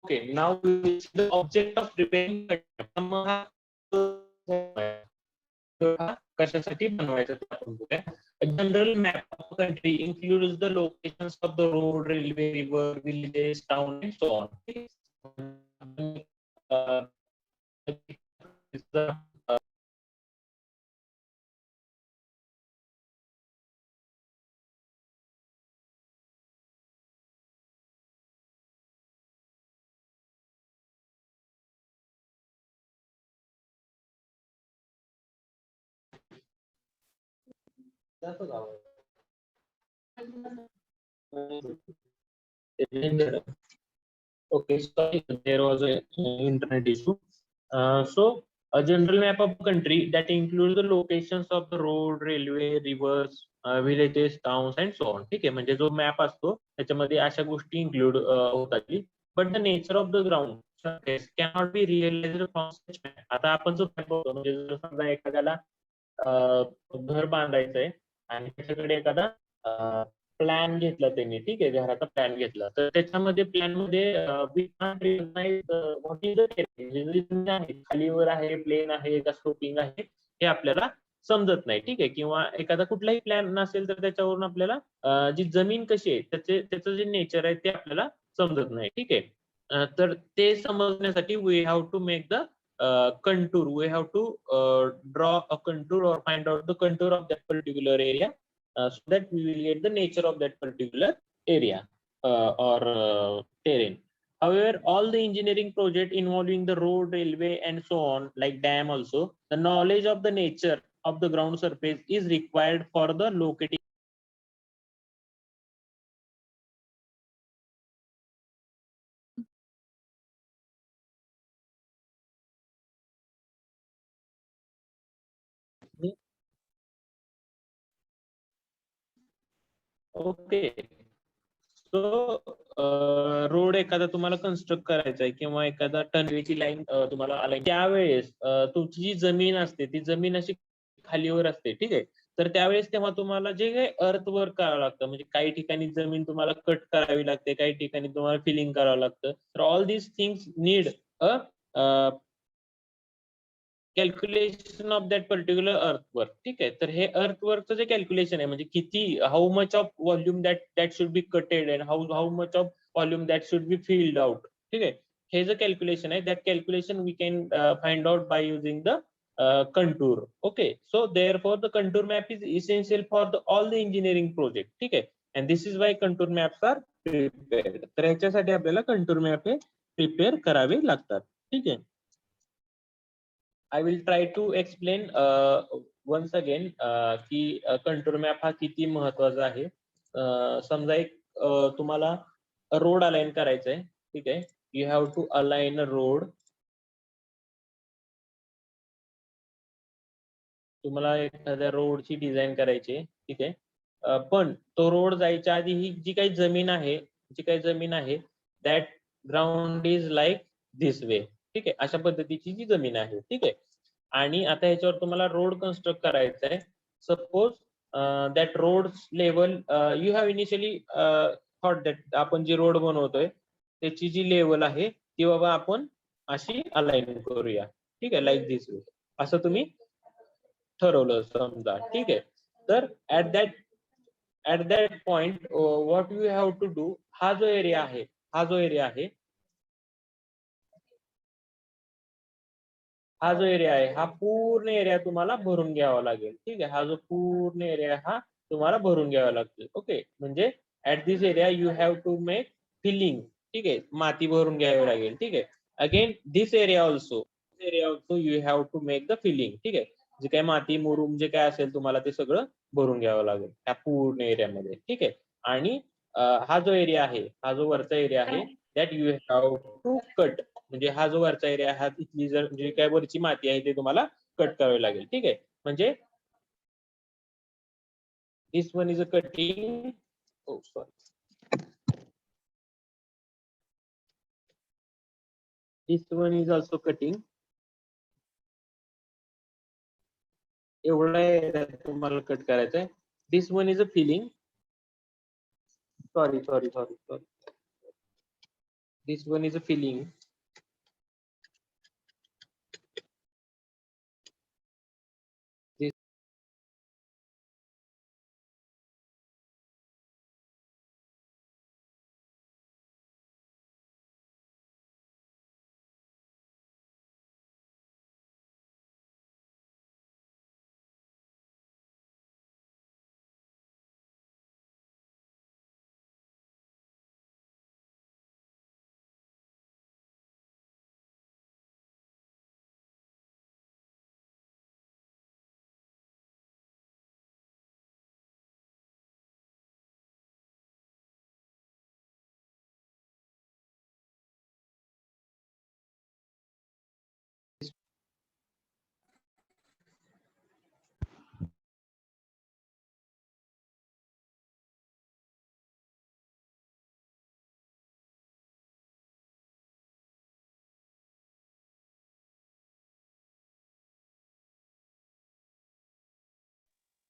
Okay, now we will see the object of preparing कशासाठी बनवायचं ते आपण बघूया. A general map of a country includes the locations of the road, railway, river, villages, town, and so on. Is the okay, sorry, there was a internet issue. So a general map of country that includes the locations of the road, railway, rivers, villages, towns, and so on. ठीक आहे, म्हणजे जो map असतो त्याच्यामध्ये अशा गोष्टी include होतात. But the nature of the ground cannot be realised from such map. आता आपण जो मॅप बघतो, म्हणजे जर समजा एखाद्याला घर बांधायचंय आणि त्याच्याकडे एखादा प्लॅन घेतला त्यांनी, ठीक आहे, घराचा प्लॅन घेतला, तर त्याच्यामध्ये प्लॅन मध्ये व्हॉट इज द खालीवर आहे, प्लेन आहे का स्लोपिंग आहे हे आपल्याला समजत नाही. ठीक आहे, किंवा एखादा कुठलाही प्लॅन नसेल तर त्याच्यावरून आपल्याला जी जमीन कशी आहे त्याचं जे नेचर आहे ते आपल्याला समजत नाही. ठीक आहे, तर ते समजण्यासाठी we have to make the contour. We have to draw a contour or find out the contour of that particular area, so that we will get the nature of that particular area or terrain. However, all the engineering project involving the road, railway, and so on, like dam also, the knowledge of the nature of the ground surface is required for the locating. Okay, so road एखादा तुम्हाला construct करायचा आहे किंवा एखादा टनवेची line तुम्हाला आलाय, त्यावेळेस तुमची जी जमीन असते ती जमीन अशी खालीवर असते. ठीक आहे, तर त्यावेळेस तेव्हा तुम्हाला जे काही अर्थ वर्क करावं लागतं, म्हणजे काही ठिकाणी जमीन तुम्हाला कट करावी लागते, काही ठिकाणी तुम्हाला फिलिंग करावं लागतं. तर all these things need a calculation of that particular earthwork. ठीक आहे, तर हे अर्थवर्कचं जे कॅल्क्युलेशन आहे, म्हणजे किती, how much of volume that should be cutted and how much of volume that should be filled out. ठीक आहे, हे जे कॅल्क्युलेशन आहे, that calculation we can find out by using the contour. Okay, so therefore the contour map is essential for all the engineering project. ठीक आहे, and this is why contour maps are prepared. तर ह्याच्यासाठी आपल्याला contour map हे prepare करावे लागतात. ठीक आहे, I will try to explain once again की कंटूर मॅप हा किती महत्वाचा आहे. समजा एक तुम्हाला रोड अलाइन करायचा आहे. ठीक आहे, you have to align a road. तुम्हाला एखाद्या रोडची डिझाईन करायची आहे. ठीक आहे, पण तो रोड जायच्या आधी ही जी काही जमीन आहे that ground is like this way. ठीक आहे, अशा पद्धतीची जी जमीन आहे. ठीक आहे, आणि आता ह्याच्यावर तुम्हाला रोड कन्स्ट्रक्ट करायचा आहे. Suppose that road level you have initially thought that आपण जी रोड बनवतोय त्याची जी लेवल आहे ती बाबा आपण अशी अलाइन करूया. ठीक आहे, लाईक दिस वे असं तुम्ही ठरवलं समजा. ठीक आहे, तर at that point what you have to do, हा जो एरिया आहे हा जो एरिया आहे हा जो एरिया आहे हा पूर्ण एरिया तुम्हाला भरून घ्यावा लागेल. ठीक आहे, हा जो पूर्ण एरिया हा तुम्हाला भरून घ्यावा लागतो. ओके, म्हणजे at this area you have to make filling. ठीक आहे, माती भरून घ्यावी लागेल. ठीक आहे, again this area also you have to make the filling. ठीक आहे, जे काय माती मुरुम जे काय असेल तुम्हाला ते सगळं भरून घ्यावं लागेल त्या पूर्ण एरियामध्ये. ठीक आहे, आणि हा जो एरिया आहे हा जो वरचा एरिया आहे that you have to cut. म्हणजे हा जो वरचा एरिया हा तिथली जर जे काय वरची माती आहे ते तुम्हाला कट करावी लागेल. ठीक आहे, म्हणजे this one is a cutting. Sorry, this one is also cutting. एवढा एरिया तुम्हाला कट करायचा आहे. This one is a filling. Sorry, This one is a filling. This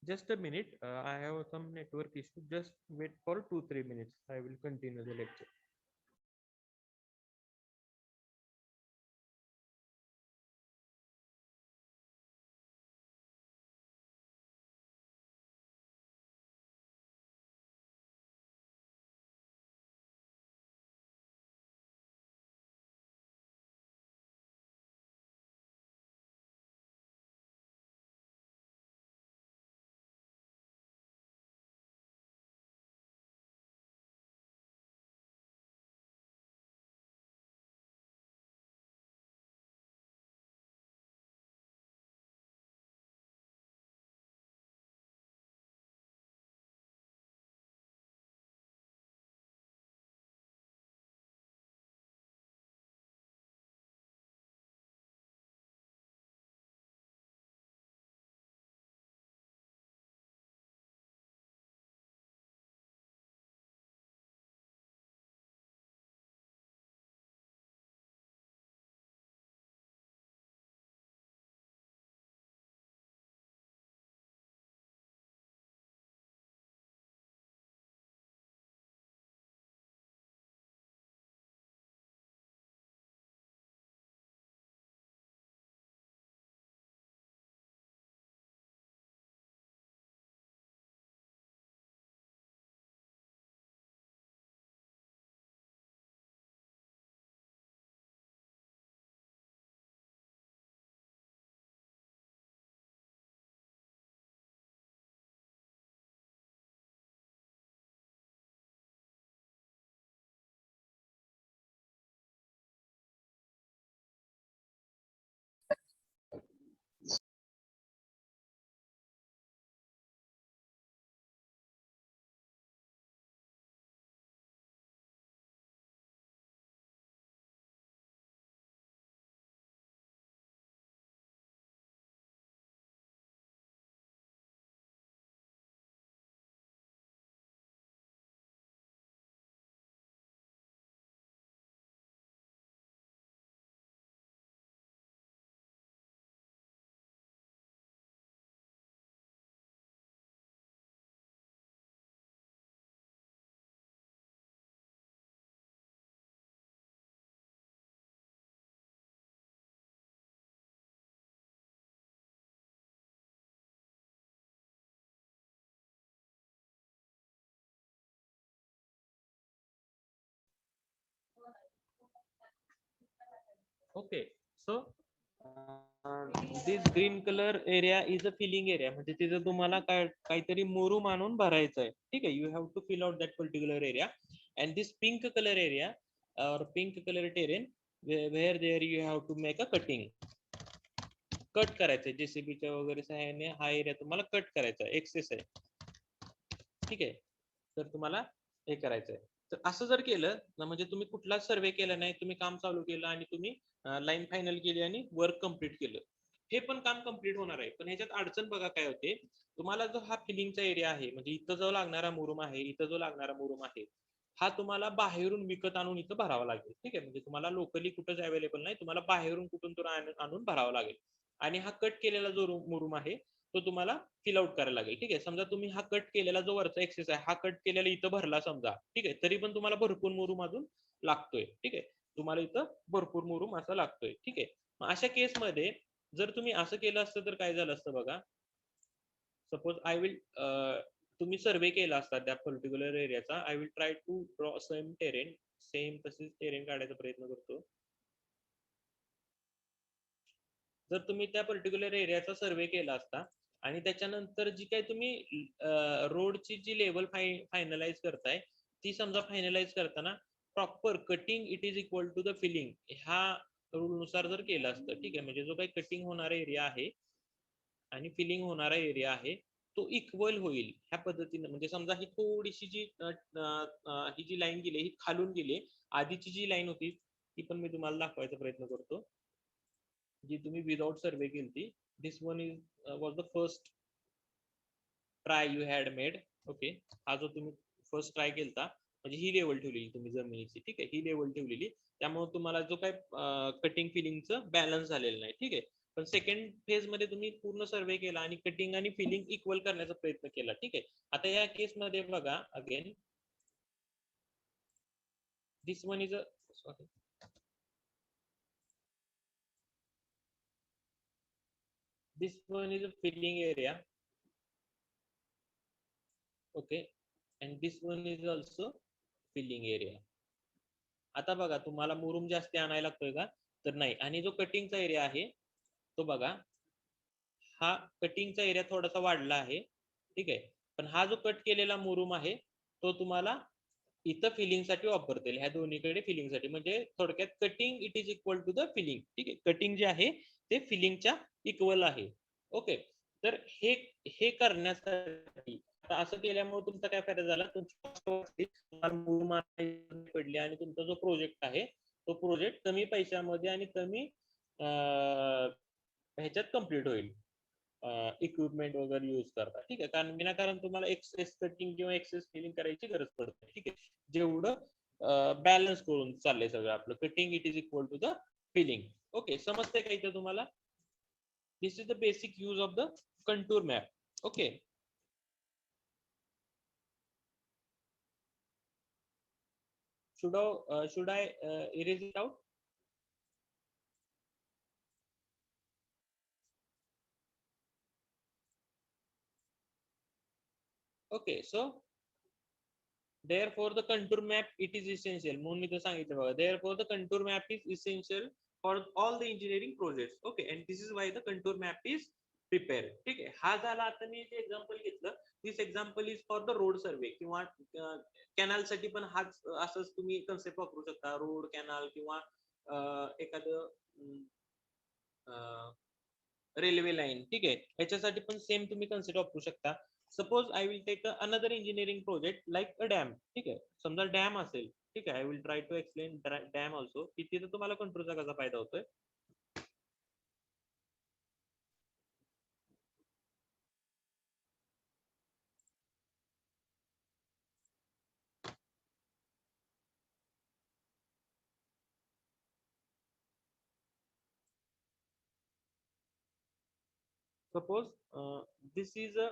just a minute. I have some network issue. Just wait for 2-3 minutes. I will continue the lecture. Okay, so this green color area is a filling area. म्हणजे तिथे तुम्हाला काहीतरी मुरुम आणून भरायचं आहे. ठीक आहे, you have to fill out that particular area. And this pink color area or pink color terrain where there you have to make a cutting. Cut करायचंय जेसीबीच्या वगैरे सहाय्याने हा एरिया तुम्हाला कट करायचा आहे, एक्सेस आहे. ठीक आहे, तर तुम्हाला हे करायचंय. तर असं जर केलं ना, म्हणजे तुम्ही कुठलाच सर्वे केला नाही, तुम्ही काम चालू केलं आणि तुम्ही लाईन फायनल केली आणि वर्क कम्प्लीट केलं, हे पण काम कम्प्लीट होणार आहे. पण ह्याच्यात अडचण बघा काय होते, तुम्हाला जो हा फिलिंगचा एरिया आहे, म्हणजे इथं जो लागणारा मुरुम आहे, इथं जो लागणारा मुरुम आहे, हा तुम्हाला बाहेरून विकत आणून इथं भरावा लागेल. ठीक आहे, म्हणजे तुम्हाला लोकली कुठंच अवेलेबल नाही, तुम्हाला बाहेरून कुठून तो आणून भरावा लागेल. आणि हा कट केलेला जो मुरुम आहे तो तुम्हाला फिल आउट करायला लागेल. ठीक आहे, समजा तुम्ही हा कट केलेला जो वरचा एक्सेस आहे हा कट केलेला इथं भरला समजा, ठीक आहे, तरी पण तुम्हाला भरपूर मुरुम अजून लागतोय. ठीक आहे, तुम्हाला इथं भरपूर मुरुम असा लागतोय. ठीक आहे, मग अशा केसमध्ये जर तुम्ही असं केलं असतं तर काय झालं असतं बघा. सपोज आय विल तुम्ही सर्वे केला असता त्या पर्टिक्युलर एरियाचा. I will try to draw same terrain. Same तसेच टेरेन काढायचा प्रयत्न करतो. जर तुम्ही त्या पर्टिक्युलर एरियाचा सर्वे केला असता आणि त्याच्यानंतर जी काही तुम्ही रोडची जी लेवल फायनलाइज करताय, ती समजा फायनलाइज करताना proper cutting it is equal to the filling ह्या रूल नुसार जर केलं असतं. ठीक आहे, म्हणजे जो काही कटिंग होणारा एरिया आहे आणि फिलिंग होणारा एरिया आहे तो इक्वल होईल ह्या पद्धतीने. म्हणजे समजा ही थोडीशी जी ही जी लाईन गेली ही खालून गेली. आधीची जी लाईन होती ती पण मी तुम्हाला दाखवायचा प्रयत्न करतो, जी तुम्ही विदाउट सर्वे केली. This one is was the first try you had made. Okay, हा जो तुम्ही फर्स्ट ट्राय केलता म्हणजे ही लेवल ठेवलेली तुम्ही जमिनीची. ठीक आहे, ही लेवल ठेवलेली, त्यामुळे तुम्हाला जो काय कटिंग फिलिंगचं बॅलन्स झालेलं नाही. ठीक आहे, पण सेकंड फेज मध्ये तुम्ही पूर्ण सर्वे केला आणि कटिंग आणि फिलिंग इक्वल करण्याचा प्रयत्न केला. ठीक आहे, आता या केस मध्ये बघा again this one is a sorry this one is a filling area. Okay, and this one is also filling area. आता बघा तुम्हाला मुरुम जास्त आणायला लागतोय का, तर नाही. आणि जो कटिंगचा एरिया आहे तो बघा, हा कटिंगचा एरिया थोडासा वाढला आहे. ठीक आहे, पण हा जो कट केलेला मुरुम आहे तो तुम्हाला इथं फिलिंग साठी वापरता येईल. ह्या दोन्हीकडे फिलिंग साठी, म्हणजे थोडक्यात cutting it is equal to the filling. ठीक आहे, कटिंग जे आहे ते फिलिंगच्या इक्वल आहे. ओके, तर हे हे करण्यासाठी आता असं केल्यामुळे तुमचा काय फायदा झाला, तुम्हाला मुरुम पडली आणि तुमचा जो प्रोजेक्ट आहे तो प्रोजेक्ट कमी पैशामध्ये आणि कमी ह्याच्यात कम्प्लीट होईल. इक्विपमेंट वगैरे यूज करता. ठीक आहे, कारण विनाकारण तुम्हाला एक्सेस कटिंग किंवा एक्सेस फिलिंग करायची गरज पडते. ठीक आहे, जेवढं बॅलन्स करून चाललंय सगळं आपलं, cutting it is equal to the filling. Okay, समजते का इथं तुम्हाला? This is the basic use of the contour map. Okay, should I erase it out? Okay, so therefore the contour map it is essential. म्हणून मी तर सांगितलं बघा, therefore the contour map is essential for all the engineering projects. Okay, and this is why the contour map is prepared. ठीक आहे, हा झाला. आता मी जे एक्झाम्पल घेतलं, this example is for the road survey किंवा कॅनल साठी पण हाच असंच तुम्ही कन्सेप्ट वापरू शकता. रोड, कॅनल किंवा एखादं रेल्वे लाईन. ठीक आहे, ह्याच्यासाठी पण सेम तुम्ही कन्सेप्ट वापरू शकता. Suppose I will take another engineering project like a dam. ठीक आहे, समजा डॅम असेल. ठीक आहे, I will try to explain dam also, की तिथे तुम्हाला कंट्रोलचा कसा फायदा होतोय. Suppose this is a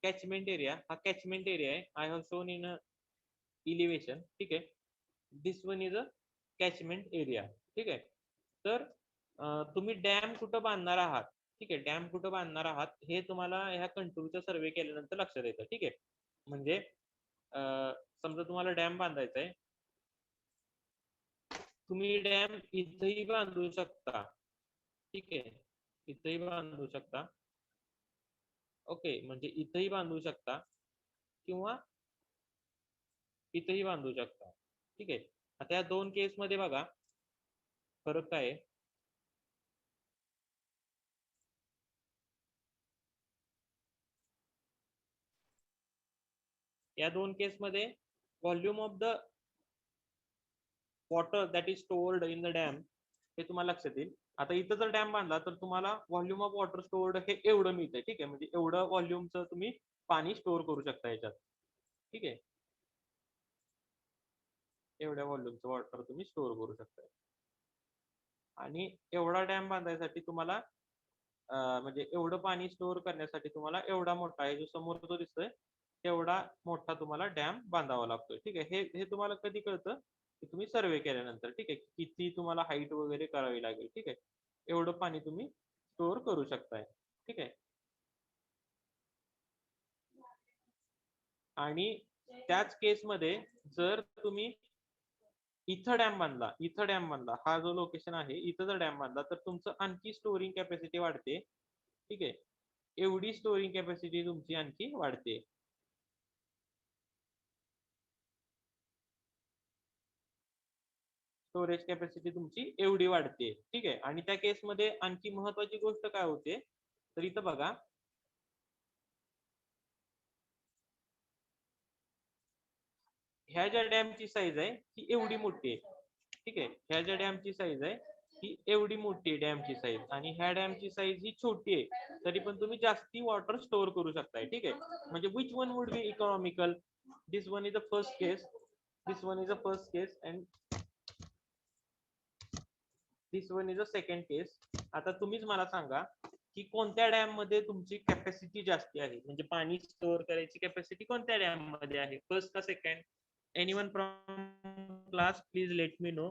catchment area. हा कॅचमेंट एरिया आहे. I have shown in a elevation. ठीक आहे, this one is a catchment area. ठीक आहे, तर तुम्ही डॅम कुठं बांधणार आहात. ठीक आहे, डॅम कुठं बांधणार आहात हे तुम्हाला ह्या कंट्रोलचा सर्वे केल्यानंतर लक्षात येतं. ठीक आहे, म्हणजे समजा तुम्हाला डॅम बांधायचा आहे, तुम्ही डॅम इथेही बांधू शकता. ठीक आहे, इथेही बांधू शकता. ओके, म्हणजे इथेही बांधू शकता किंवा इथेही बांधू शकता. ठीक आहे, आता या दोन केस मध्ये बघा फरक काय आहे. या दोन केस मध्ये volume of the water that is stored in the dam हे तुम्हाला लक्षात येईल. आता इथं जर डॅम बांधला तर तुम्हाला व्हॉल्यूम ऑफ वॉटर स्टोअर्ड हे एवढं मिळतंय. ठीक आहे, म्हणजे एवढं व्हॉल्यूमचं तुम्ही पाणी स्टोअर करू शकता याच्यात. ठीक आहे, एवढ्या व्हॉल्यूमचं वॉटर तुम्ही स्टोअर करू शकता. आणि एवढा डॅम बांधायसाठी तुम्हाला म्हणजे एवढं पाणी स्टोअर करण्यासाठी तुम्हाला एवढा मोठा आहे जो समोर जो दिसतोय तेवढा मोठा तुम्हाला डॅम बांधावा लागतोय. ठीक आहे, हे हे तुम्हाला कधी कळतं, ते तुम्ही सर्वे केल्यानंतर. ठीक आहे. किती तुम्हाला हाईट वगैरे करावी लागेल. ठीक आहे. एवढं पाणी तुम्ही स्टोअर करू शकताय. ठीक आहे. आणि त्याच केसमध्ये जर तुम्ही इथं डॅम बांधला, हा जो लोकेशन आहे इथं जर डॅम बांधला तर तुमचं आणखी स्टोरिंग कॅपॅसिटी वाढते. ठीक आहे. एवढी स्टोरिंग कॅपॅसिटी तुमची आणखी वाढते. स्टोरेज कॅपॅसिटी तुमची एवढी वाढते. ठीक आहे. आणि त्या केसमध्ये आणखी महत्वाची गोष्ट काय होते, तर इथं बघा, ह्या ज्या डॅमची साईज आहे ती एवढी मोठी आहे. ठीक आहे. ह्या ज्या डॅमची साईज आहे ही एवढी मोठी आहे डॅमची साईज, आणि ह्या डॅमची साईज ही छोटी आहे, तरी पण तुम्ही जास्ती वॉटर स्टोअर करू शकताय. ठीक आहे. म्हणजे which one would be economical? This one is the first case, this one is the first case, and this one is a second case. आता तुम्हीच मला सांगा की कोणत्या डॅम मध्ये तुमची कॅपॅसिटी जास्ती आहे, म्हणजे पाणी स्टोअर करायची कॅपॅसिटी कोणत्या डॅम मध्ये आहे, फर्स्ट का second? Anyone from class, please let me know.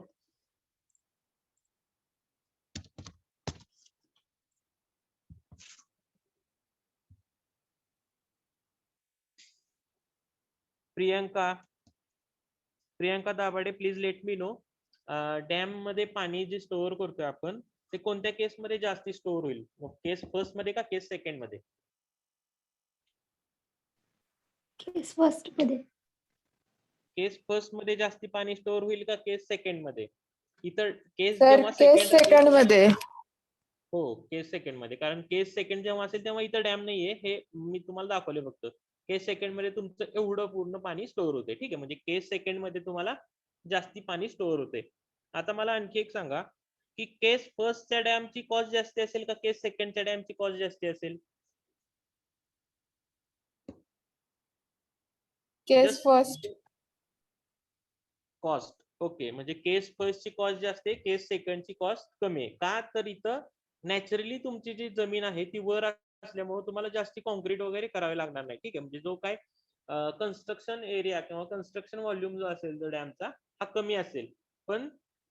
Priyanka Dabhade, please let me know. Dam मध्ये पाणी जे स्टोअर करतोय आपण ते कोणत्या केस मध्ये जास्ती स्टोअर होईल, केस फर्स्ट मध्ये का केस सेकंड मध्ये? केस फर्स्ट मध्ये. केस फर्स्ट मध्ये जास्ती पाणी स्टोअर होईल का केस सेकंड मध्ये? इतर केस सर जेव्हा केस सेकंड मध्ये. हो, केस सेकंड मध्ये, कारण केस सेकंड जेव्हा असेल तेव्हा इथं डॅम नाहीये, हे मी तुम्हाला दाखवले फक्त. केस सेकंड मध्ये तुमचं एवढं पूर्ण पाणी स्टोअर होते. ठीक आहे. म्हणजे केस सेकंड मध्ये तुम्हाला जास्ती पाणी स्टोअर होते. आता मला आणखी एक सांगा की केस फर्स्टच्या डॅमची कॉस्ट जास्ती असेल का केस सेकंडच्या डॅमची कॉस्ट जास्ती असेल? केस फर्स्ट. कॉस्ट. ओके. म्हणजे केस फर्स्टची कॉस्ट जास्त आहे, केस सेकंडची कॉस्ट कमी आहे. का? तर इथं नॅचरली तुमची जी जमीन आहे ती वर असल्यामुळे तुम्हाला जास्ती कॉन्क्रीट वगैरे करावे लागणार नाही. ठीक आहे. म्हणजे जो काय कन्स्ट्रक्शन एरिया किंवा कन्स्ट्रक्शन व्हॉल्यूम जो असेल जो डॅमचा हा कमी असेल, पण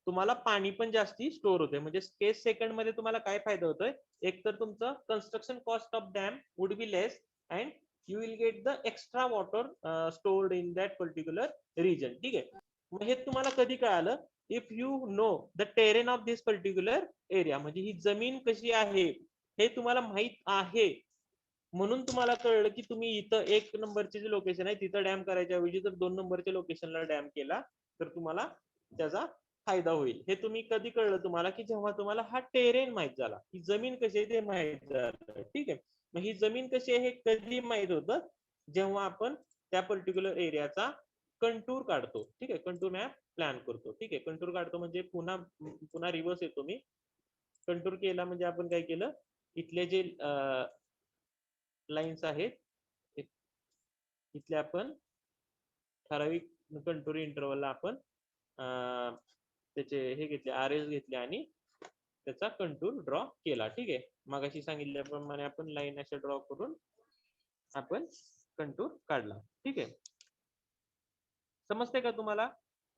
तुम्हाला पाणी पण जास्ती स्टोअर होते. म्हणजे केस सेकंड मध्ये तुम्हाला काय फायदा होतोय, एक तर तुमचं construction cost of dam would be less, and you will get the extra water stored in that particular region. ठीक आहे. मग हे तुम्हाला कधी कळालं? If you know the terrain of this particular area, म्हणजे ही जमीन कशी आहे हे तुम्हाला माहित आहे, म्हणून तुम्हाला कळलं की तुम्ही इथं 1 नंबरचे जे लोकेशन आहे तिथं डॅम करायच्या ऐवजी जर 2 नंबरच्या लोकेशनला डॅम केला तर तुम्हाला त्याचा फायदा होईल. हे तुम्ही कधी कळलं तुम्हाला? की जेव्हा तुम्हाला हा टेरेन माहित झाला, ही जमीन कशी आहे ते माहित झालं. ठीक आहे. मग ही जमीन कशी आहे हे कधी माहित होतं? जेव्हा आपण त्या पर्टिक्युलर एरियाचा कंटूर काढतो. ठीक आहे. कंटूर मॅप प्लॅन करतो. ठीक आहे. कंटूर काढतो म्हणजे पुन्हा रिव्हर्स येतो मी. कंटूर केला म्हणजे आपण काय केलं, इथले जे लाईन्स आहेत इथले आपण ठराविक कंटूर इंटरवलला आपण त्याचे हे घेतले, RS घेतले आणि त्याचा कंटूर ड्रॉ केला. ठीक आहे. मगाशी सांगितल्याप्रमाणे आपण लाईन अशा ड्रॉ करून आपण कंटूर काढला. ठीक आहे. समजते का तुम्हाला?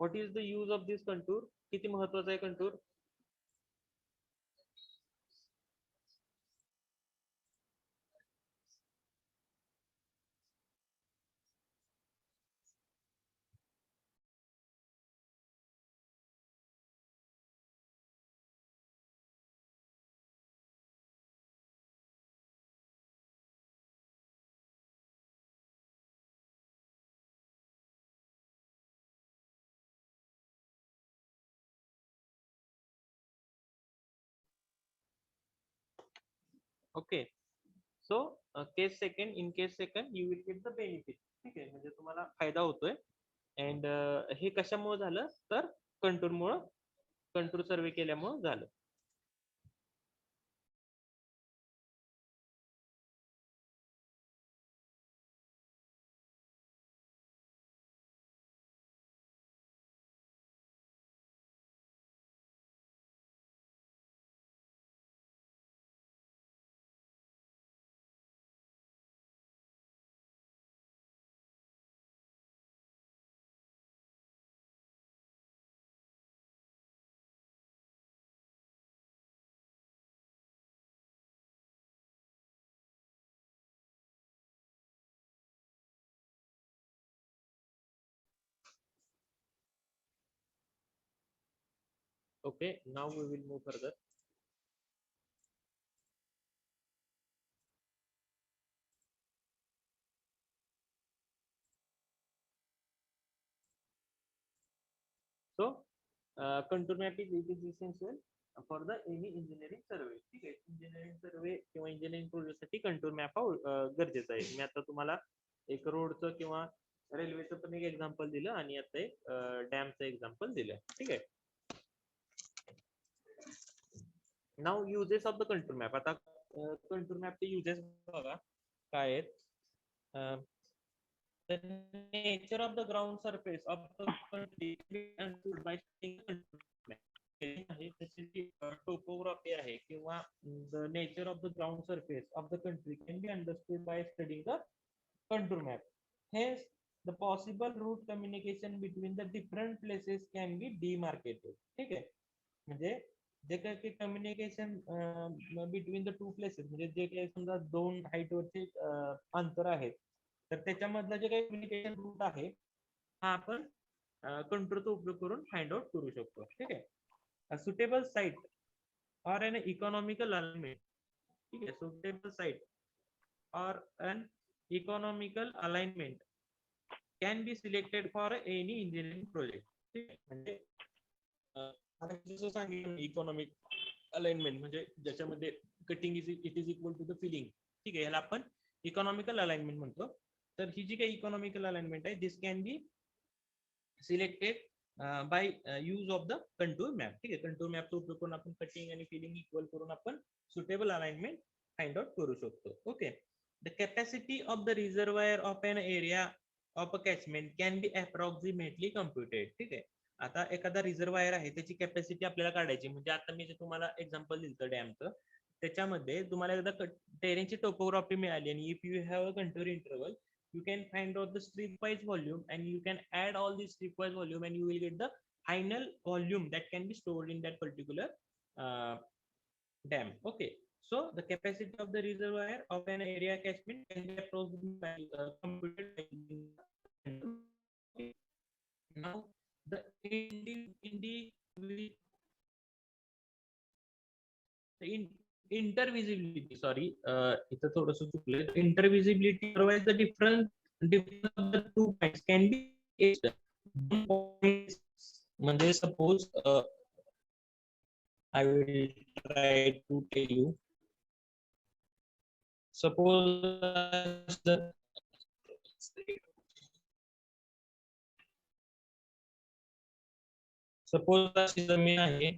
What is the use of this contour? किती महत्वाचा आहे contour? Okay. So case second, in case second you will get the benefit. ठीक आहे. म्हणजे तुम्हाला फायदा होतोय. अँड हे कशामुळे झालं तर कंटूर सर्वे केल्यामुळे झालं. Okay, now we will move further. So contour map is it is essential for the any engineering survey. ठीक आहे, इंजिनिअरिंग सर्वे किंवा इंजिनिअरिंग प्रोजेक्ट साठी कंटूर मॅप हा गरजेचा आहे. मी आता तुम्हाला एक रोडचं किंवा रेल्वेचं पण एक एक्झाम्पल दिलं आणि आता एक डॅमचं एक्झाम्पल दिलं. ठीक आहे. नाव uses of the contour map. आता कंटूर मॅपचे युजेस बघा काय आहेत. The nature of the ground surface of the country can be understood by studying the contour map. आहे तशी जी टोपोग्राफी आहे किंवा the nature of the ground surface of the country can be understood by studying the contour map. Hence, the possible route communication between the different places can be demarcated. ठीक आहे, म्हणजे जे काही communication between the two places म्हणजे जे काही समजा दोन हाईटवरचे अंतर आहे तर त्याच्यामधलं जे काही कम्युनिकेशन रूट आहे हा आपण कंट्रोलचा उपयोग करून फाइंड आउट करू शकतो. ठीक आहे. Suitable site or an economical alignment. ठीक आहे, suitable site or an economical alignment can be selected for any engineering project. ठीक आहे, म्हणजे आता जसं सांगितलं इकॉनॉमिक अलाइनमेंट म्हणजे ज्याच्यामध्ये cutting it is equal to the filling. ठीक आहे, याला आपण इकॉनॉमिकल अलाइनमेंट म्हणतो. तर ही जी काही इकॉनॉमिकल अलाइनमेंट आहे this can be selected by use of the contour map. ठीक आहे, कंटूर मॅपचा उपयोग करून आपण कटिंग आणि फिलिंग इक्वल करून आपण सुटेबल अलाइनमेंट फाइंड आउट करू शकतो. Okay. The capacity of the reservoir of an area of a catchment can be approximately computed. ठीक आहे, आता एखादा रिझर्वायर आहे त्याची कॅपॅसिटी आपल्याला काढायची. म्हणजे आता मी जे तुम्हाला एक्झाम्पल दिलं डॅमचं त्याच्यामध्ये तुम्हाला एकदा टेरेनची टोपोग्राफी मिळाली आणि if you have a contour interval you can find out the strip-wise volume and you can add all these strip-wise volume and you will get the final volume that can be stored in that particular dam. Okay, so the capacity of the reservoir of an area catchment can be approximately computed by using the. Okay. Now the intervisibility, sorry, इथं थोडंसं चुकलंय. Intervisibility provides the difference of the 2 points can be म्हणजे suppose I will try to tell you. Suppose अशी जमीन आहे,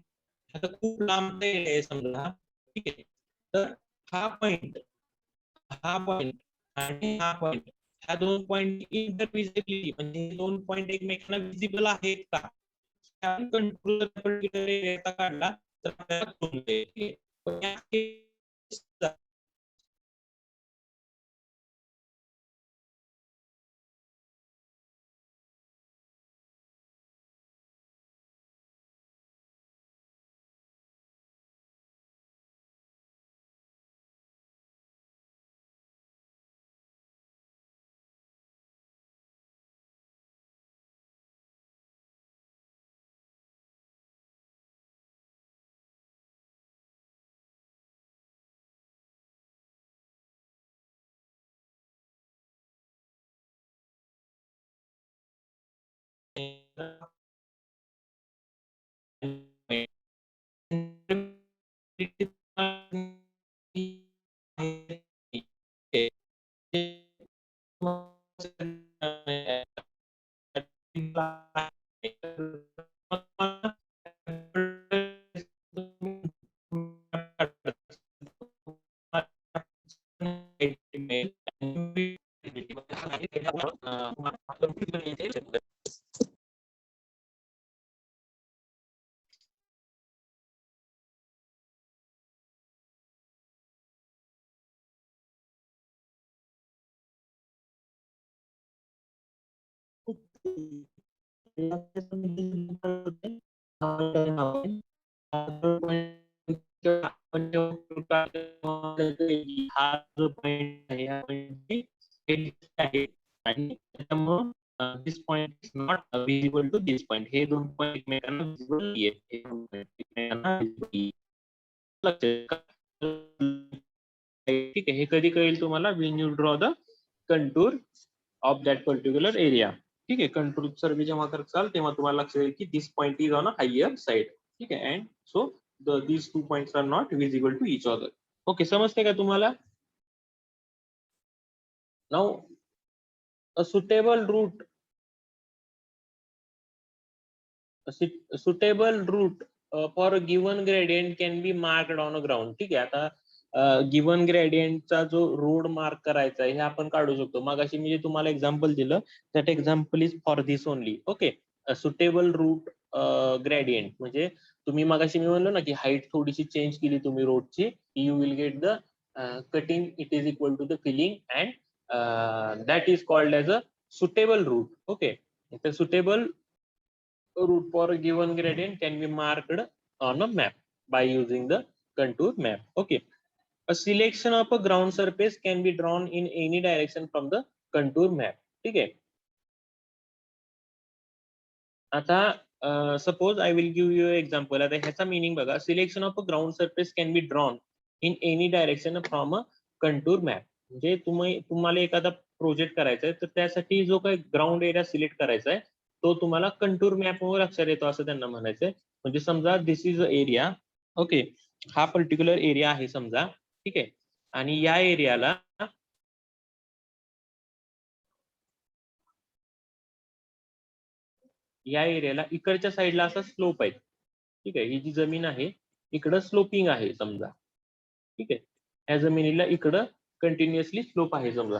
आता खूप लांब area आहे समजा. ठीक आहे, तर हा पॉइंट आणि हा पॉइंट ह्या दोन पॉइंट इंटरव्हिजिबिलिटी म्हणजे दोन पॉइंट एकमेकांना विजिबल आहेत का कंट्रोल पर्टिक्युलर एरिया काढला तर आपल्याला कळून जाईल. हा जो पॉइंट आहे this point is not visible to this point. हे दोन पॉईंट एकमेकांना visible नाहीये. हे दोन point एकमेकांना visible नाहीये. लक्षात का? ठीक आहे. हे कधी कळेल तुम्हाला when you draw the contour of that particular area. ठीक आहे. कंटूर सर्वे जेव्हा करताल तेव्हा तुम्हाला लक्षात येईल की this point is on a higher side. ठीक आहे. And so these two points are not visible to each other. Okay, समजते का तुम्हाला? Now a suitable route for a given gradient can be marked on a ground. ठीक आहे. आता given ग्रेडियंटचा जो road mark करायचा आहे हे आपण काढू शकतो. मगाशी मी जे तुम्हाला एक्झाम्पल दिलं that example is for this only. Okay, suitable route gradient म्हणजे तुम्ही मगाशी मी म्हणलो ना की हाईट थोडीशी चेंज केली तुम्ही रोडची, you will get the cutting it is equal to the filling and that is called as a suitable route. Okay, the suitable route for a given gradient can be marked on a map by using the contour map. Okay, a selection of a ground surface can be drawn in any direction from the contour map. ठीक आहे. आता suppose I will give you example. आता ह्याचा meaning बघा, selection of a ground surface can be drawn in any direction from a contour map. म्हणजे तुम्हाला एखादा project करायचा आहे तर त्यासाठी जो काही ग्राउंड एरिया सिलेक्ट करायचा आहे तो तुम्हाला कंटूर मॅप वर लक्षात येतो असं त्यांना म्हणायचंय. म्हणजे समजा दिस इज अ एरिया. ओके, हा पर्टिक्युलर एरिया आहे समजा. ठीक आहे. आणि या एरियाला इकडच्या साईडला असा स्लोप आहे. ठीक आहे. ही जी जमीन आहे इकडं स्लोपिंग आहे समजा. ठीक आहे. या जमिनीला इकडं कंटिन्युअसली स्लोप आहे समजा.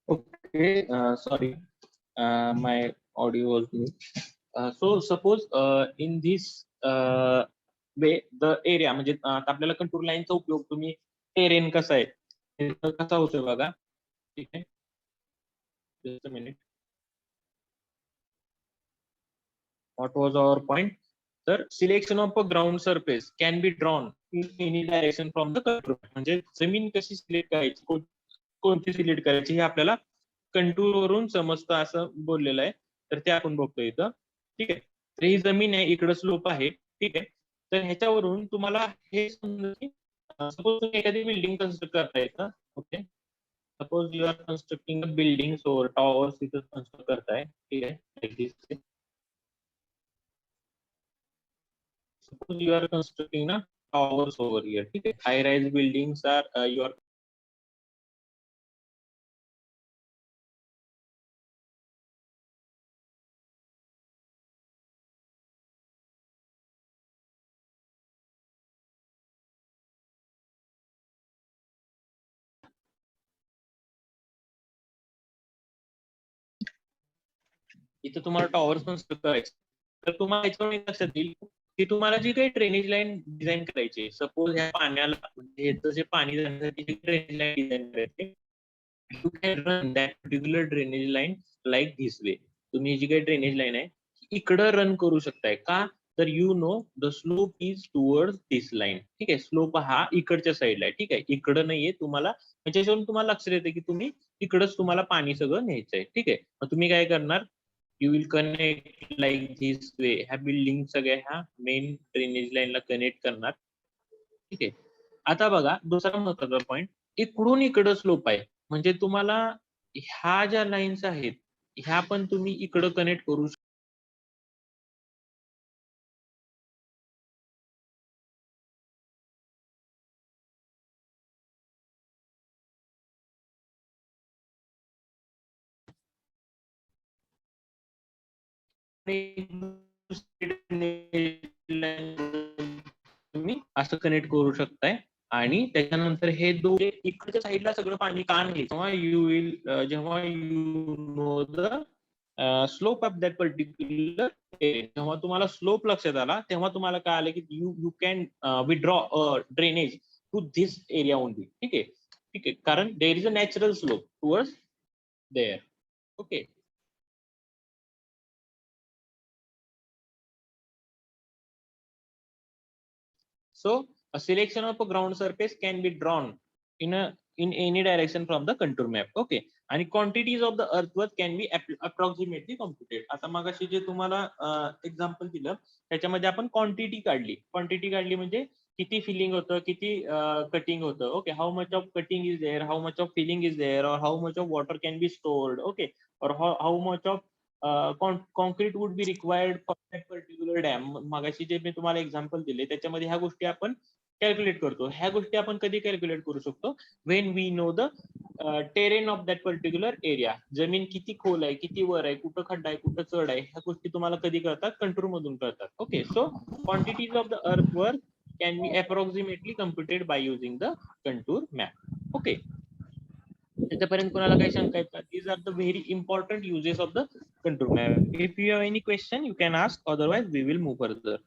Okay, sorry, my audio was mute. So suppose in this way the area म्हणजे आता आपल्याला कंटूर लाईनचा उपयोग तुम्ही टेरेन कसा आहे हे कसा होतोय बघा. ठीक आहे, just a minute. What was our point? तर selection of a ground surface can be drawn in any direction from the contour. म्हणजे जमीन कशी सिलेक्ट करायची, कोणती सिलेक्ट करायची हे आपल्याला कंटूर वरून समजतं असं बोललेलं आहे. तर ते आपण बघतो इथं. ठीक आहे, तर ही जमीन आहे, इकडं स्लोप आहे. ठीक आहे, तर ह्याच्यावरून तुम्हाला हे समजा की सपोज तुम्ही एखादी बिल्डिंग कन्स्ट्रक्ट करताय का. Okay, suppose you are constructing a building or towers इथं कन्स्ट्रक्ट करताय. ठीक आहे, like this. Suppose you are constructing na towers over here. ठीक है, high rise buildings are you are इथं तुम्हाला टॉवर्स कन्स्ट्रक्ट करायचे. तर तुम्हाला याच्यावर एक लक्षात येईल की तुम्हाला जी काही ड्रेनेज लाईन डिझाईन करायची, सपोज ह्या पाण्याला म्हणजे याचं जे पाणी जाण्यासाठी जी ड्रेनेज लाईन डिझाईन करायची, you can run that particular drainage line like this way. तुम्ही जी काही ड्रेनेज लाईन आहे इकडं रन करू शकताय का, तर you know the slope is towards this line. ठीक आहे, स्लोप हा इकडच्या साईडला आहे. ठीक आहे, इकडं नाहीये. तुम्हाला त्याच्यावरून तुम्हाला लक्षात येते की तुम्ही इकडंच तुम्हाला पाणी सगळं न्यायचंय. ठीक आहे, मग तुम्ही काय करणार, you will connect like this way. ह्या बिल्डिंग सगळ्या ह्या मेन ड्रेनेज लाईनला कनेक्ट करणार. ठीक आहे, आता बघा दुसरा महत्वाचा पॉईंट, इकडून इकडं स्लोप आहे म्हणजे तुम्हाला ह्या ज्या लाईन्स आहेत ह्या पण तुम्ही इकडं कनेक्ट करू शकता. तुम्ही असं कनेक्ट करू शकताय आणि त्याच्यानंतर हे दोघे इकडच्या साईडला सगळं पाणी का नाही, जेव्हा यू विल जेव्हा you know the slope of that particular, जेव्हा तुम्हाला स्लोप लक्षात आला तेव्हा तुम्हाला काय आलं की you can withdraw drainage to this area only. ठीक आहे, ठीक आहे, कारण there is a natural slope towards there. Okay, so a selection of a ground surface can be drawn in any direction from the contour map. Okay, आणि quantities of the earthwork can be approximately computed. आता मगाशी जे तुम्हाला example दिलं त्याच्यामध्ये आपण quantity काढली म्हणजे किती फिलिंग होतं, किती कटिंग होतं. Okay, how much of cutting is there, how much of filling is there, और how much of water can be stored. Okay, और how much of concrete would be required for that particular dam. मगाशी जे मी तुम्हाला example दिले त्याच्यामध्ये ह्या गोष्टी आपण कॅल्क्युलेट करतो. ह्या गोष्टी आपण कधी कॅल्क्युलेट करू शकतो, when we know the terrain of that particular area. जमीन किती खोल आहे, किती वर आहे, कुठं खड्डा आहे, कुठं चढ आहे, ह्या गोष्टी तुम्हाला कधी कळतात, कंटूर मधून कळतात. Okay, so quantities of the earth work can be approximately computed by using the contour map. Okay, त्याच्यापर्यंत कोणाला काही शंका आहेत का? These are the very important uses of the contour map. If you have any question, you can ask. Otherwise, we will move further.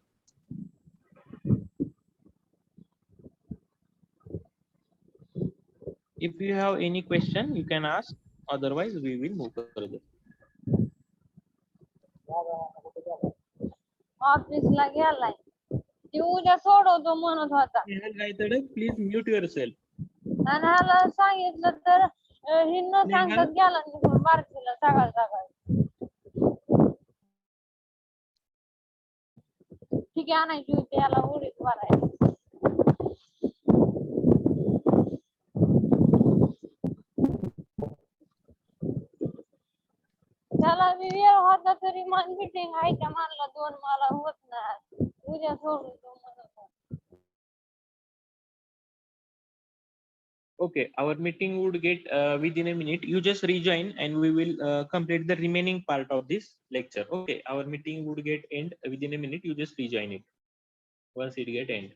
If you have any question, you can ask. Otherwise, we will move further. ऑफिसला गेलाय ती उद्या सोडवतो म्हणत होता Please mute yourself. आणि ह्याला सांगितलं तर ही न सांगता गेला निघून बारकीला सकाळ सकाळी. ठीक आहे, आणायची होती याला उडीत भरायला. त्याला मी वेळ होता तरी मला मीटिंग आहे त्या मानला 2 मला होत नाही, उद्या सोडवतो म्हणत होता. Okay, our meeting would get within a minute. You just rejoin and we will complete the remaining part of this lecture. Okay, our meeting would get end within a minute. You just rejoin it once it get end.